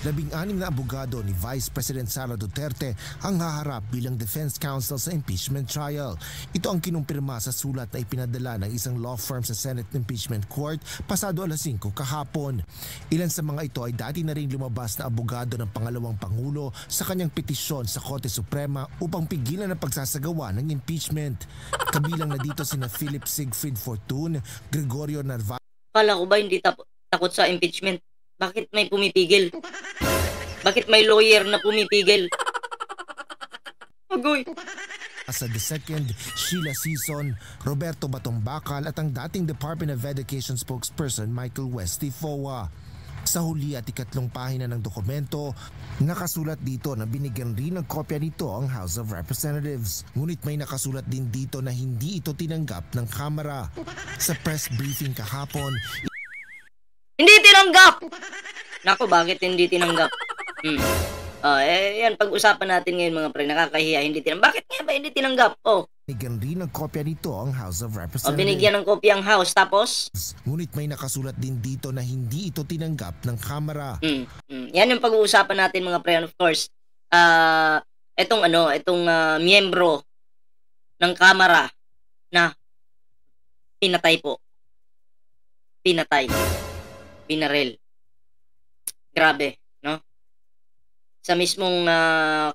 16 na abogado ni Vice President Sara Duterte ang haharap bilang defense counsel sa impeachment trial. Ito ang kinumpirma sa sulat na ipinadala ng isang law firm sa Senate Impeachment Court pasado alas 5 kahapon. Ilan sa mga ito ay dati na rin lumabas na abogado ng pangalawang pangulo sa kanyang petisyon sa Korte Suprema upang pigilan ang pagsasagawa ng impeachment. Kabilang na dito sina Philip Siegfried Fortun, Gregorio Narvaez. Kala ko ba hindi takot sa impeachment? Bakit may pumipigil? Bakit may lawyer na pumipigil? Agoy. Sa the second, Sheila Sison, Roberto Batong-Bakal at ang dating Department of Education spokesperson Michael Westifoa. Sa huli at ikatlong pahina ng dokumento, nakasulat dito na binigyan rin ng kopya nito ang House of Representatives. Ngunit may nakasulat din dito na hindi ito tinanggap ng Kamara. Sa press briefing kahapon, hindi tinanggap! Naku, bakit hindi tinanggap? Yan, pag-usapan natin ngayon mga pre, nakakahiya, hindi tinanggap. Bakit nga ba hindi tinanggap? Binigyan rin ng kopya nito ang House of Representatives. Binigyan ng kopya ang House, tapos? Ngunit may nakasulat din dito na hindi ito tinanggap ng Kamara. Yan yung pag-uusapan natin mga pre, and of course, itong miyembro ng Kamara na pinatay po. Binaril. Grabe, no? Sa mismong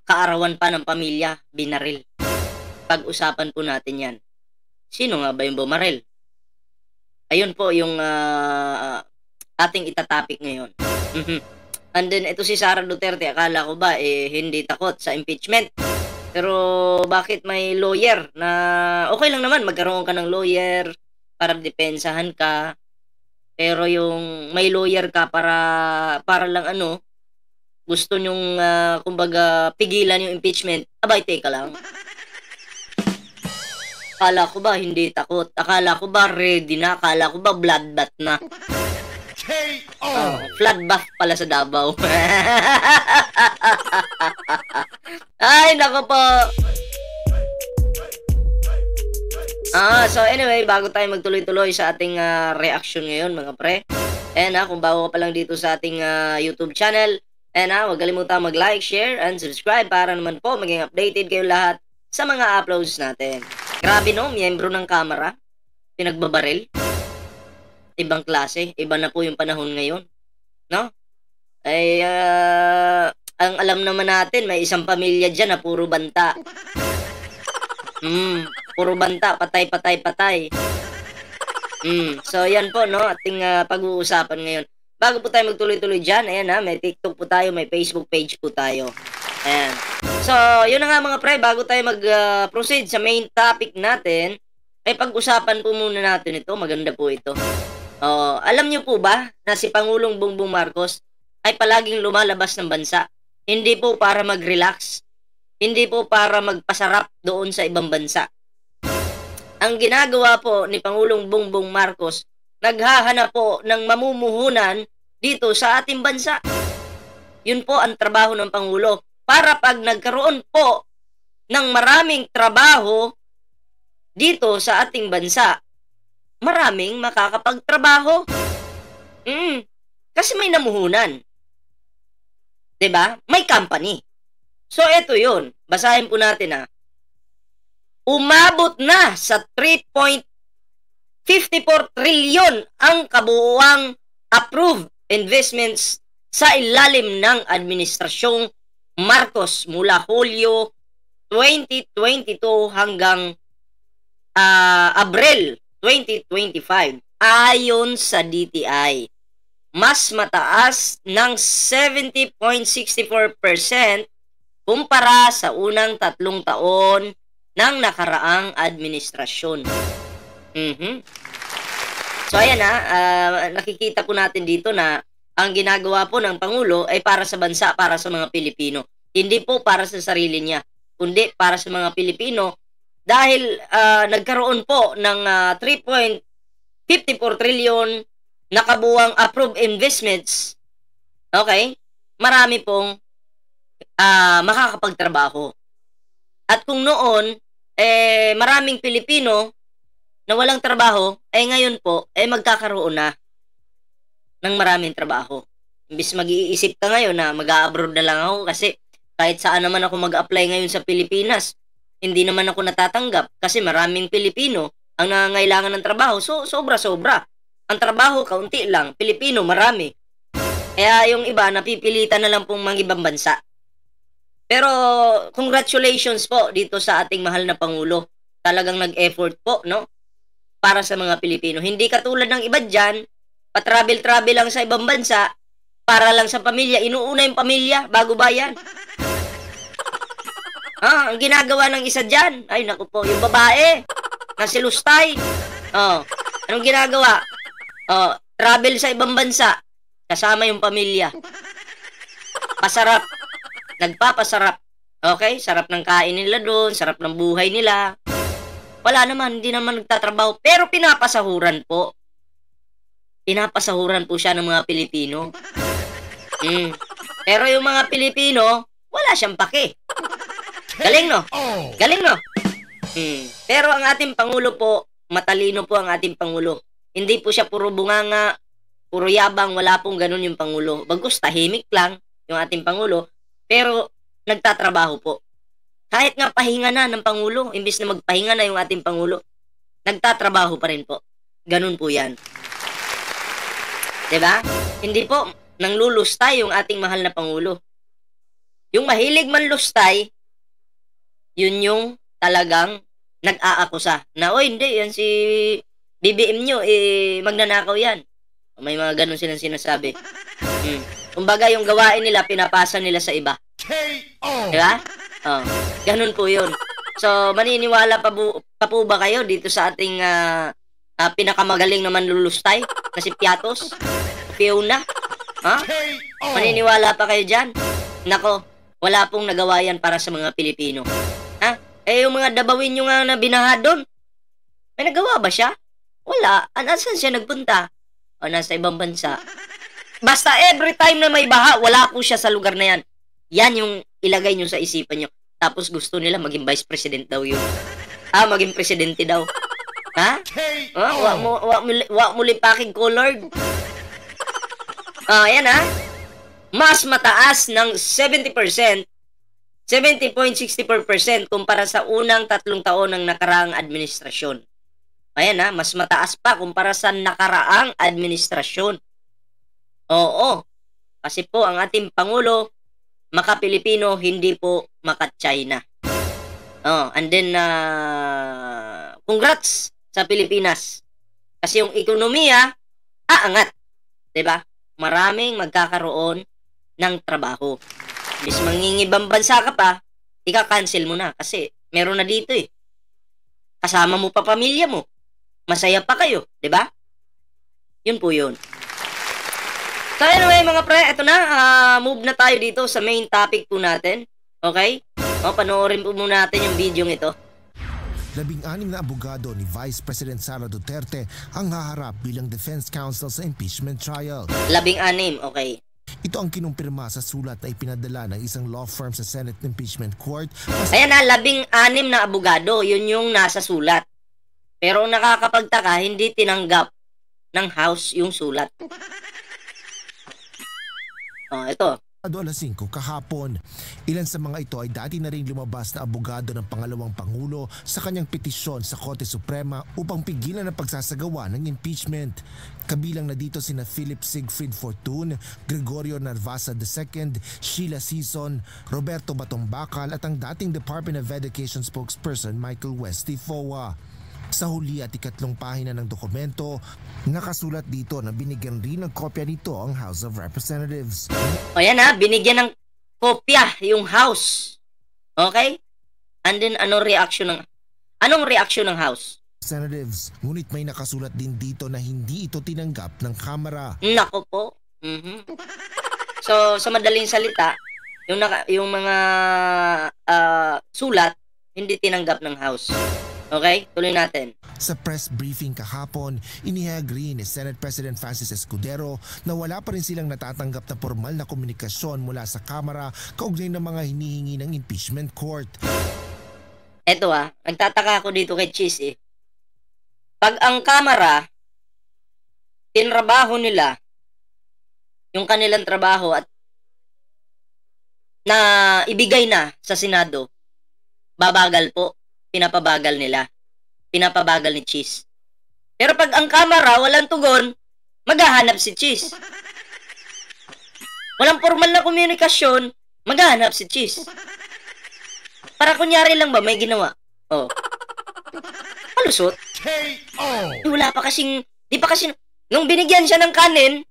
kaarawan pa ng pamilya, binaril. Pag-usapan po natin yan. Sino nga ba yung bumaril? Ayun po yung ating itatapik ngayon. And then, ito si Sara Duterte, akala ko ba, hindi takot sa impeachment. Pero, bakit may lawyer na, okay lang naman, magkaroon ka ng lawyer para depensahan ka. Pero yung may lawyer ka para lang gusto nyong kumbaga pigilan yung impeachment, abay teka lang. Akala ko ba hindi takot? Akala ko ba ready na? Akala ko ba bloodbath na? Bloodbath pala sa Davao. Ay, nako po. So anyway, bago tayo magtuloy-tuloy sa ating reaction ngayon mga pre, kung bago ka pa lang dito sa ating YouTube channel, huwag kalimutan mag-like, share, and subscribe para naman po maging updated kayo lahat sa mga uploads natin. Grabe no, miyembro ng Kamara, pinagbabaril. Ibang klase, iba na po yung panahon ngayon, no? Ang alam naman natin, may isang pamilya dyan na puro banta. Puro banta, patay. So yan po no, ating pag-uusapan ngayon. Bago po tayo magtuloy-tuloy dyan, may TikTok po tayo, may Facebook page po tayo. Ayan. So, yun na nga mga pre, bago tayo mag-proceed sa main topic natin, ay pag-usapan po muna natin ito, maganda po ito. Alam niyo po ba na si Pangulong Bongbong Marcos ay palaging lumalabas ng bansa? Hindi po para mag-relax, hindi po para magpasarap doon sa ibang bansa. Ang ginagawa po ni Pangulong Bongbong Marcos, naghahanap po ng mamumuhunan dito sa ating bansa. Yun po ang trabaho ng Pangulo. Para pag nagkaroon po ng maraming trabaho dito sa ating bansa, maraming makakapagtrabaho. Kasi may namuhunan. 'Di ba? May company. So, ito yun. Basahin po natin Umabot na sa 3.54 trillion ang kabuuang approved investments sa ilalim ng Administrasyong Marcos mula Hulyo 2022 hanggang Abril 2025. Ayon sa DTI, mas mataas ng 70.64% kumpara sa unang 3 taon ng nakaraang administrasyon. So ayan nakikita po natin dito na ang ginagawa po ng Pangulo ay para sa bansa, para sa mga Pilipino. Hindi po para sa sarili niya, kundi para sa mga Pilipino dahil nagkaroon po ng 3.54 trillion na kabuuang approved investments. Okay? Marami pong makakapagtrabaho. At kung noon, maraming Pilipino na walang trabaho, ngayon po, magkakaroon na ng maraming trabaho. Imbis mag-iisip ka ngayon na mag-a-abroad na lang ako kasi kahit saan naman ako mag-apply ngayon sa Pilipinas, hindi naman ako natatanggap kasi maraming Pilipino ang nangangailangan ng trabaho. So, sobra-sobra. Ang trabaho, kaunti lang. Pilipino, marami. Kaya yung iba, napipilitan na lang pong mangibang bansa. Pero, congratulations po dito sa ating mahal na Pangulo. Talagang nag-effort po, no? Para sa mga Pilipino. Hindi katulad ng iba dyan, pa-travel-travel lang sa ibang bansa, para lang sa pamilya. Inuuna yung pamilya, bago bayan. Ang ginagawa ng isa dyan, ay naku po, yung babae, na si Lustay. Anong ginagawa? Travel sa ibang bansa, kasama yung pamilya. Pasarap. Nagpapasarap. Okay? Sarap ng kain nila doon, sarap ng buhay nila. Wala naman, hindi naman nagtatrabaho. Pero pinapasahuran po. Pinapasahuran po siya ng mga Pilipino. Pero yung mga Pilipino, wala siyang pake. Galing, no? Galing, no? Pero ang ating Pangulo po, matalino po ang ating Pangulo. Hindi po siya puro bunganga, puro yabang, wala pong ganun yung Pangulo. Bagkus, tahimik lang yung ating Pangulo, pero nagtatrabaho po. Kahit nga pahinga na ng Pangulo, imbis na magpahinga na yung ating Pangulo, nagtatrabaho pa rin po. Ganun po yan. Diba? Hindi po nang lulustay yung ating mahal na Pangulo. Yung mahilig man lustay, yun yung talagang nag-aakusa. Na, oy, hindi, yan si BBM nyo, magnanakaw yan. May mga ganun silang sinasabi. Kumbaga, yung gawain nila, pinapasa nila sa iba. Diba? Ganun po yun. So, maniniwala pa po ba kayo dito sa ating pinakamagaling naman lulustay na si Piatos? Fiona? Maniniwala pa kayo dyan? Nako, wala pong nagawa yan para sa mga Pilipino. Yung mga dabawin nyo nga na binaha doon, may nagawa ba siya? Wala. Saan siya nagpunta? Nasa ibang bansa. Basta every time na may baha, wala po siya sa lugar na yan. Yan yung ilagay nyo sa isipan nyo. Tapos gusto nila maging vice president daw yun. Maging presidente daw. Wa mo lipaking colored. Ayan Mas mataas ng 70%, 70.64% kumpara sa unang 3 taon ng nakaraang administrasyon. Ayan mas mataas pa kumpara sa nakaraang administrasyon. Oo. Kasi po ang ating Pangulo, maka-Pilipino, hindi po maka-China. And then, congrats sa Pilipinas. Kasi yung ekonomiya, aangat. Diba? Maraming magkakaroon ng trabaho. Bis mangingibang bansa ka pa, ika-cancel mo na. Kasi meron na dito Kasama mo pa pamilya mo. Masaya pa kayo. Diba? Yun po yun. So anyway mga pre, eto na, move na tayo dito sa main topic po natin. Okay? Panoorin po muna natin yung video ito. 16 na abogado ni Vice President Sara Duterte ang haharap bilang defense counsel sa impeachment trial. 16, okay. Ito ang kinumpirma sa sulat na ipinadala ng isang law firm sa Senate Impeachment Court. Ayan 16 na abogado, yun yung nasa sulat. Pero nakakapagtaka, hindi tinanggap ng House yung sulat. Ito. Alas 5 kahapon. Ilan sa mga ito ay dati na rin lumabas na abogado ng pangalawang Pangulo sa kanyang petisyon sa Korte Suprema upang pigilan ang pagsasagawa ng impeachment. Kabilang na dito sina Philip Siegfried Fortun, Gregorio Narvasa II, Sheila Sison, Roberto Batong-Bakal at ang dating Department of Education spokesperson Michael Westy Foa. Sa huli at 3 pahina ng dokumento, nakasulat dito na binigyan rin ng kopya nito ang House of Representatives. Ayan binigyan ng kopya yung House. Okay? And then anong reaction ng House? Representatives. Ngunit may nakasulat din dito na hindi ito tinanggap ng Kamara. Nako po. So sa madaling salita, yung mga sulat hindi tinanggap ng House. Okay, tuloy natin. Sa press briefing kahapon, inihayag rin ni Senate President Francis Escudero na wala pa rin silang natatanggap na formal na komunikasyon mula sa Kamara kaugnay ng mga hinihingi ng impeachment court. Eto nagtataka ako dito kay Cheese Pag ang Kamara, tinrabaho nila yung kanilang trabaho at na ibigay na sa Senado, babagal po. Pinapabagal nila. Pinapabagal ni Cheese. Pero pag ang Kamara walang tugon, maghahanap si Cheese. Walang formal na komunikasyon, maghahanap si Cheese. Para kunyari lang ba may ginawa? Oh. Palusot. Wala pa kasing, di pa kasi, nung binigyan siya ng kanin,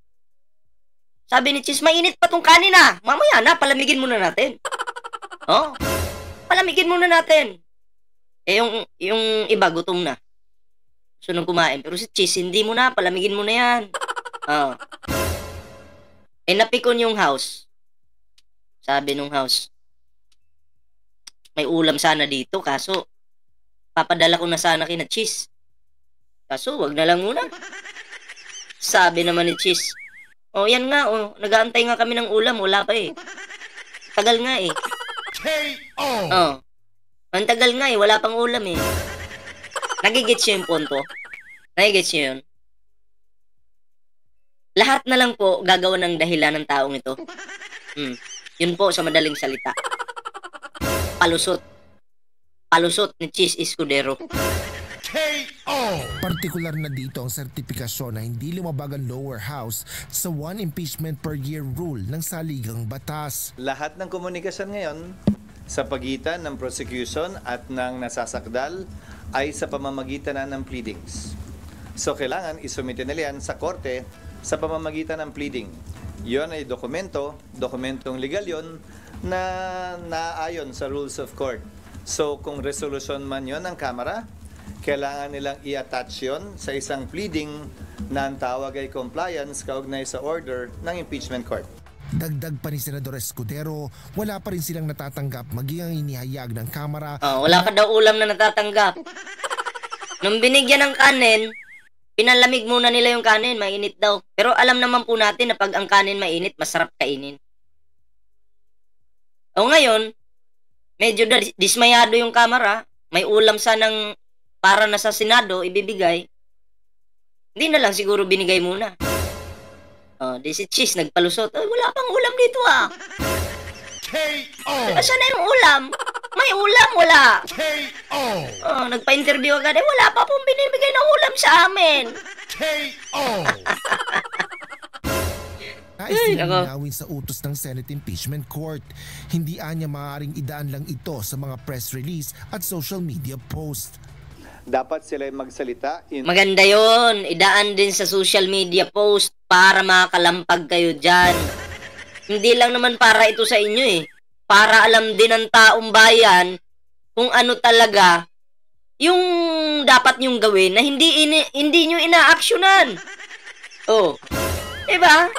sabi ni Cheese, mainit pa tong kanin ah. Mamaya na, palamigin muna natin. Oh, palamigin muna natin. Eh, yung iba, gutom na. So, nung kumain. Pero si Cheese, hindi mo na, palamigin mo na yan. Oh. Eh, napikon yung house. Sabi nung house, may ulam sana dito, kaso, papadala ko na sana kina Cheese. Kaso, wag na lang muna. Sabi naman ni Cheese, oh, yan nga, oh, nag-aantay nga kami ng ulam, wala pa eh. Tagal nga eh. Oh. Ang tagal nga eh, wala pang ulam eh. Nagigets nyo yung punto? Nagigets nyo yun? Lahat na lang po gagawa ng dahilan ng taong ito. Yun po sa madaling salita. Palusot. Palusot ni Cheese Escudero. Partikular na dito ang sertipikasyon na hindi lumabag ang lower house sa one impeachment per year rule ng saligang batas. Lahat ng komunikasyon ngayon sa pagitan ng prosecution at ng nasasakdal ay sa pamamagitan na ng pleadings. So kailangan isumite nila yan sa korte sa pamamagitan ng pleading. Yon ay dokumentong legal yon na naayon sa rules of court. So kung resolution man yon ng Kamara, kailangan nilang i-attach yon sa isang pleading na ang tawag ay compliance kaugnay sa order ng impeachment court. Dagdag pa ni Senador Escudero, wala pa rin silang natatanggap maging ang inihayag ng Kamara. Wala pa daw ulam na natatanggap. Nung binigyan ng kanin, pinalamig muna nila yung kanin, mainit daw. Pero alam naman po natin na pag ang kanin mainit, masarap kainin. O ngayon, medyo dismayado yung Kamara, may ulam sanang para na sa Senado, ibibigay. Hindi na lang siguro binigay muna. Di si Cheese nagpalusot. Wala pang ulam dito ah. Asan na yung ulam? May ulam, wala. Nagpa-interview agad. Wala pa pong binibigay ng ulam sa amin. Nais nilang linawin sa utos ng Senate Impeachment Court. Hindi anya maaaring idaan lang ito sa mga press release at social media post. Dapat sila magsalita. Maganda yon. Idaan din sa social media post para makakalampag kayo dyan. Hindi lang naman para ito sa inyo eh. Para alam din ng taong bayan kung ano talaga yung dapat nyong gawin na hindi nyo ina-actionan. Oh. Diba?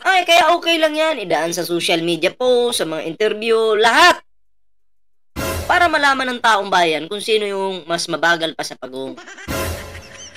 Ay, kaya okay lang yan. Idaan sa social media post, sa mga interview, lahat. Para malaman ng taong bayan kung sino yung mas mabagal pa sa pagong.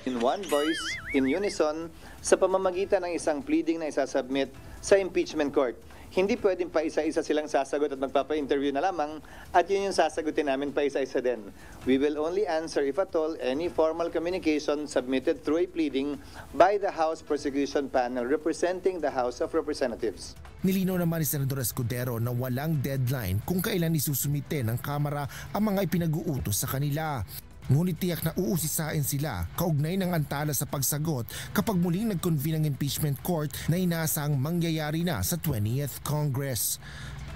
In one voice, in unison, sa pamamagitan ng isang pleading na isasubmit sa impeachment court. Hindi pwedeng pa isa-isa silang sasagot at magpapa-interview na lamang at yun yung sasagutin namin pa isa-isa din. We will only answer, if at all, any formal communication submitted through a pleading by the House Prosecution Panel representing the House of Representatives. Nilinaw naman ni Senador Escudero na walang deadline kung kailan isusumite ng Kamara ang mga ipinag-uutos sa kanila. Ngunit tiyak na uusisain sila kaugnay ng antala sa pagsagot kapag muling nag-convene ang impeachment court na inaasang mangyayari na sa 20th Congress.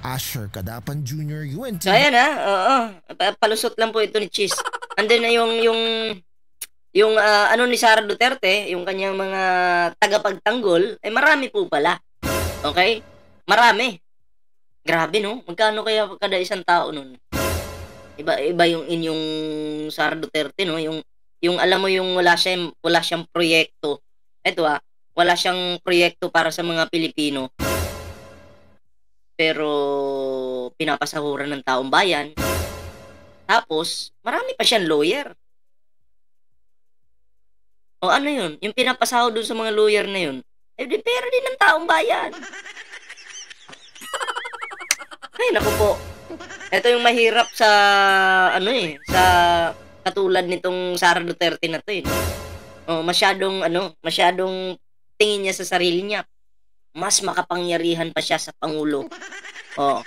Asher Cadapan Jr., UNT. So ayan palusot lang po ito ni Cheese. And then yung ano ni Sara Duterte, yung kanyang mga tagapagtanggol, marami po pala. Okay? Marami. Grabe no? Magkano kaya kada isang tao nun? Iba yung inyong Sara Duterte no, yung alam mo yung wala siyang proyekto. Ito wala siyang proyekto para sa mga Pilipino. Pero pinapasahuran ng taong bayan. Tapos marami pa siyang lawyer. O ano yun? Yung pinapasahod dun sa mga lawyer na yun, di pera din ng taong bayan. Ay naku po. Ito yung mahirap sa sa katulad nitong Sara Duterte na to eh. Masyadong tingin niya sa sarili niya. Mas makapangyarihan pa siya sa Pangulo. Oh.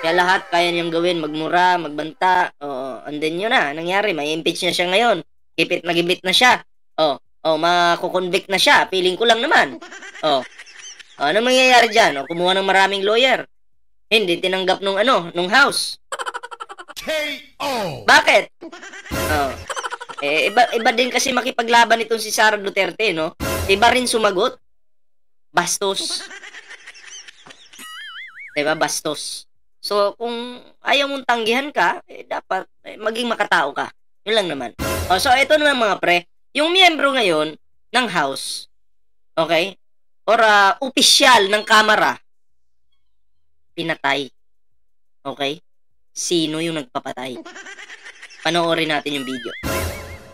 Kaya lahat kaya niyang gawin, magmura, magbanta. Oh, and then yun na, nangyari, may impeach na siya ngayon. Gipit na siya. Oh, makukonvict na siya. Feeling ko lang naman. Oh. Ano mangyayari diyan? Kumuha ng maraming lawyer. Hindi tinanggap nung house. KO! Bakit? Oh. Iba din kasi makipaglaban itong si Sara Duterte, no? Iba rin sumagot. Bastos. Diba? Bastos. So, kung ayaw mong tanggihan ka, dapat maging makatao ka. Yun lang naman. So, ito naman mga pre. Yung miyembro ngayon ng House, okay? Or opisyal ng Kamara, pinatay. Okay? Sino yung nagpapatay? Panoorin natin yung video.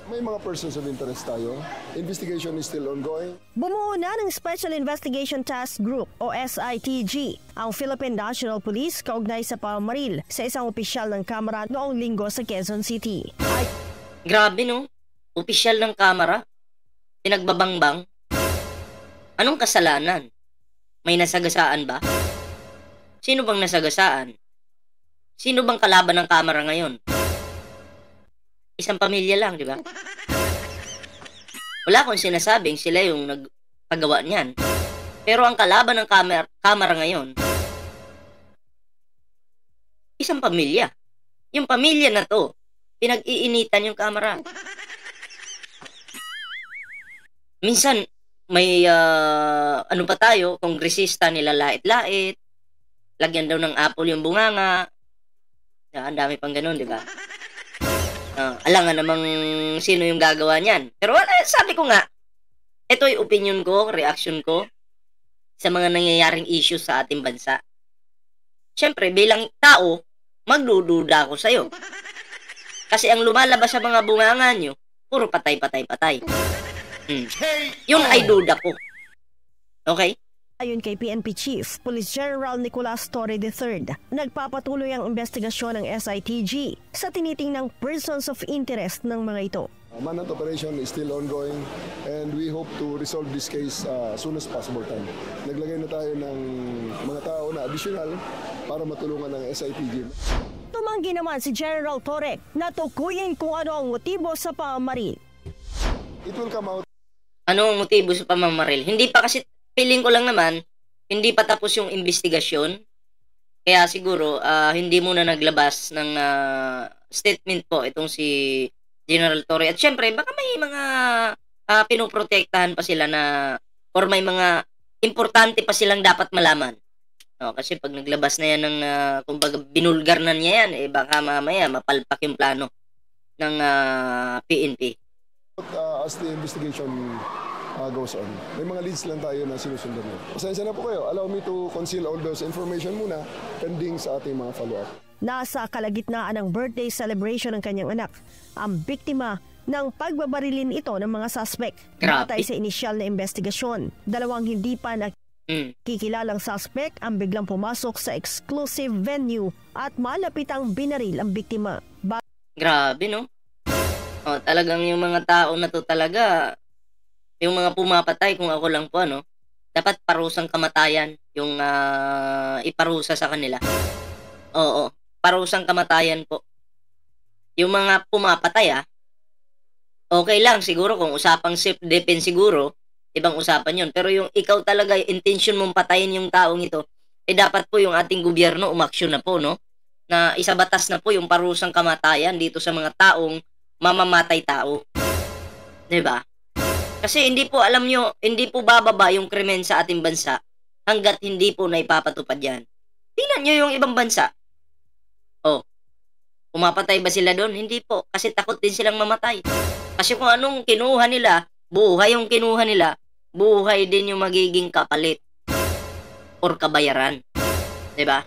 May mga persons of interest tayo. Investigation is still ongoing. Bumuo na ng Special Investigation Task Group o SITG ang Philippine National Police kaugnay sa pamamaril sa isang opisyal ng Kamara noong Linggo sa Quezon City. Grabe no? Opisyal ng Kamara? Pinagbabangbang? Anong kasalanan? May nasagasaan ba? Sino bang nasagasaan? Sino bang kalaban ng Kamara ngayon? Isang pamilya lang, di ba? Wala akong sinasabing sila yung nagpagawa niyan. Pero ang kalaban ng Kamara ngayon, isang pamilya. Yung pamilya na to, pinag-iinitan yung Kamara. Minsan, may ano pa tayo, kongresista nila lait-lait, lagyan daw ng apple yung bunganga. Ang dami pang ganun, di ba? Alangan namang sino yung gagawa niyan. Pero sabi ko nga, ito ay opinion ko, reaction ko sa mga nangyayaring issues sa ating bansa. Siyempre, bilang tao, magdududa ako sa'yo. Kasi ang lumalabas sa mga bunganga nyo, puro patay. Yun ay duda ko. Okay? Ayon kay PNP Chief Police General Nicolas Torre III, nagpapatuloy ang investigasyon ng SITG sa tinitingnang persons of interest ng mga ito. Manhunt operation is still ongoing and we hope to resolve this case as soon as possible time. Naglagay na tayo ng mga tao na additional para matulungan ng SITG. Tumanggi naman si General Torre na tukuyin kung ano ang motibo sa pamamaril. It will come out. Ano ang motibo sa pamamaril? Hindi pa kasi, feeling ko lang naman, hindi pa tapos yung investigasyon. Kaya siguro, hindi muna naglabas ng statement po itong si General Torre. At syempre, baka may mga pinoprotektahan pa sila na, or may mga importante pa silang dapat malaman. Kasi pag naglabas na yan ng, kumbaga binulgar na niya yan, baka mamaya mapalpak yung plano ng PNP. As the investigation goes on, may mga leads lang tayo na sinusundan mo. Pasensya na po kayo. Allow me to conceal all those information muna pending sa ating mga follow-up. Nasa kalagitnaan ng birthday celebration ng kanyang anak, ang biktima ng pagbabarilin ito ng mga suspect. Batay sa inisyal na investigasyon, dalawang hindi pa nakikilalang suspect ang biglang pumasok sa exclusive venue at malapitang binaril ang biktima. Grabe, no? Talagang yung mga tao na to talaga, yung mga pumapatay, kung ako lang po, dapat parusang kamatayan yung iparusa sa kanila. Oo, parusang kamatayan po. Yung mga pumapatay, okay lang siguro kung usapang self-defense siguro, ibang usapan yun. Pero yung ikaw talaga, yung intention mong patayin yung taong ito, dapat po yung ating gobyerno umaksyon na po, no? Na isabatas na po yung parusang kamatayan dito sa mga taong mamamatay tao. 'Di ba? Kasi hindi po, alam nyo, hindi po bababa yung krimen sa ating bansa hanggat hindi po naipapatupad yan. Tingnan nyo yung ibang bansa. Pumapatay ba sila doon? Hindi po. Kasi takot din silang mamatay. Kasi kung anong kinuha nila, buhay yung kinuha nila, buhay din yung magiging kapalit or kabayaran. 'Di ba?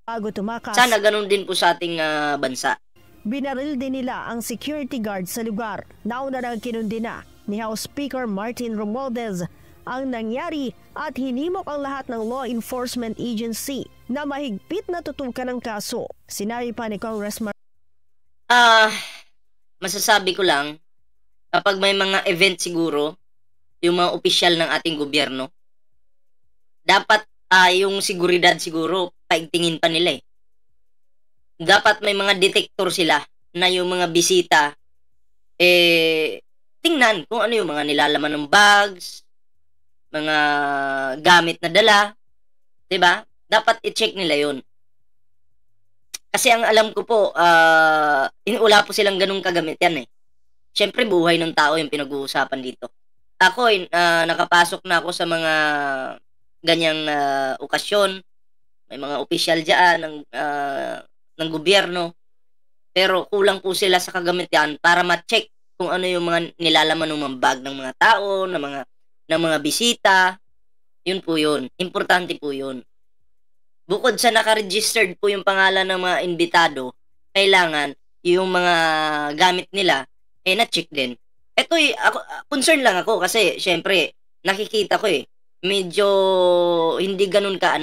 Bago tumakas, sana ganun din po sa ating bansa. Binaril din nila ang security guard sa lugar. Nauna nang kinundi na ni House Speaker Martin Romualdez ang nangyari at hinimok ang lahat ng law enforcement agency na mahigpit na tutukan ng kaso. Sinabi pa ni Congressman masasabi ko lang, kapag may mga event siguro, yung mga opisyal ng ating gobyerno, dapat yung seguridad siguro, paigtingin pa nila eh. Dapat may mga detector sila na yung mga bisita, tingnan kung ano yung mga nilalaman ng bags, mga gamit na dala, 'di ba? Dapat i-check nila yun. Kasi ang alam ko po, wala po silang ganung kagamit yan eh. Siyempre, buhay ng tao yung pinag-uusapan dito. Ako, nakapasok na ako sa mga ganyang okasyon. May mga opisyal dyan ng gobyerno. Pero kulang po sila sa kagamit yan para ma-check kung ano yung mga nilalaman ng mga bag ng mga tao, ng mga bisita. Yun po yun. Importante po yun. Bukod sa naka-registered po yung pangalan ng mga imbitado, kailangan yung mga gamit nila, na-check din. Ito concern lang ako kasi, syempre, nakikita ko medyo hindi ganun ka,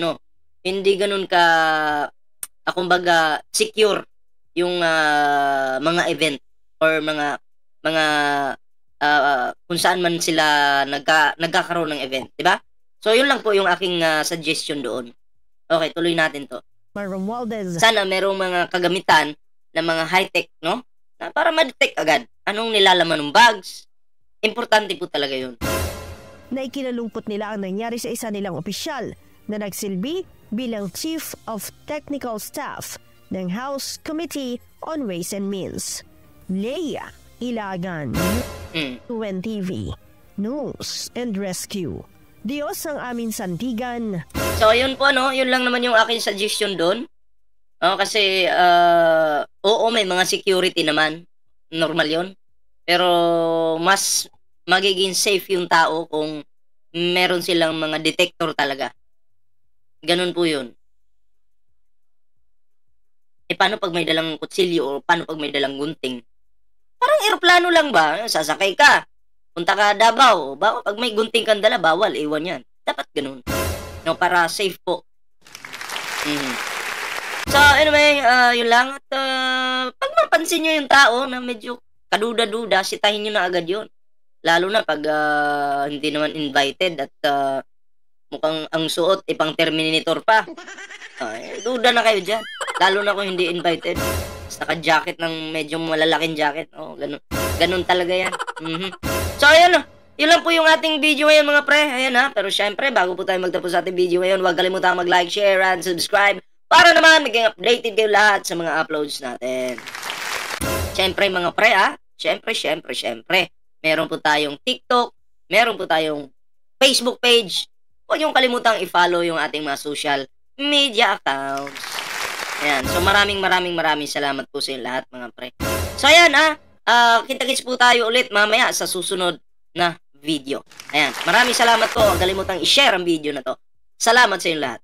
kumbaga, secure yung mga event or mga kung saan man sila nagkakaroon ng event, di ba? So, yun lang po yung aking suggestion doon. Okay, tuloy natin to. Sana merong mga kagamitan na mga high-tech, no? Na para ma-detect agad anong nilalaman ng bags. Importante po talaga yun. Na ikinalungkot nila ang nangyari sa isa nilang opisyal na nagsilbi bilang Chief of Technical Staff ng House Committee on Ways and Means. Leia Ilagan, UNTV, News and Rescue. Diyos ang aming sandigan. So, yun po, no? Yun lang naman yung aking suggestion doon. Kasi, oo, may mga security naman. Normal yun. Pero, mas magiging safe yung tao kung meron silang mga detector talaga. Ganun po yun. Paano pag may dalang kutsilyo o paano pag may dalang gunting? Parang eroplano lang ba? Sasakay ka. Punta ka Davao, pag may gunting kang dala, bawal, iwan yan. Dapat ganun. No, para safe po. So, anyway, yun lang. At pag mapansin nyo yung tao na medyo kaduda-duda, sitahin nyo na agad yun. Lalo na pag hindi naman invited at mukhang ang suot, pang Terminator pa. Duda na kayo dyan. Lalo na kung hindi invited. Naka-jacket ng medyo malalaking jacket. Ganun. Ganun talaga yan. So, ayan. Yun lang po yung ating video ngayon, mga pre. Ayan pero syempre, bago po tayo magtapos sa ating video ngayon, huwag kalimutan mag-like, share, and subscribe para naman maging updated kayo lahat sa mga uploads natin. Syempre, mga pre, Syempre. Meron po tayong TikTok, meron po tayong Facebook page. Huwag yung kalimutang i-follow yung ating mga social media accounts. Ayan. So, maraming salamat po sa inyo lahat, mga pre. So, ayan, kita-kits po tayo ulit mamaya sa susunod na video. Ayan. Maraming salamat po. Huwag kalimutang i-share ang video na to. Salamat sa inyo lahat.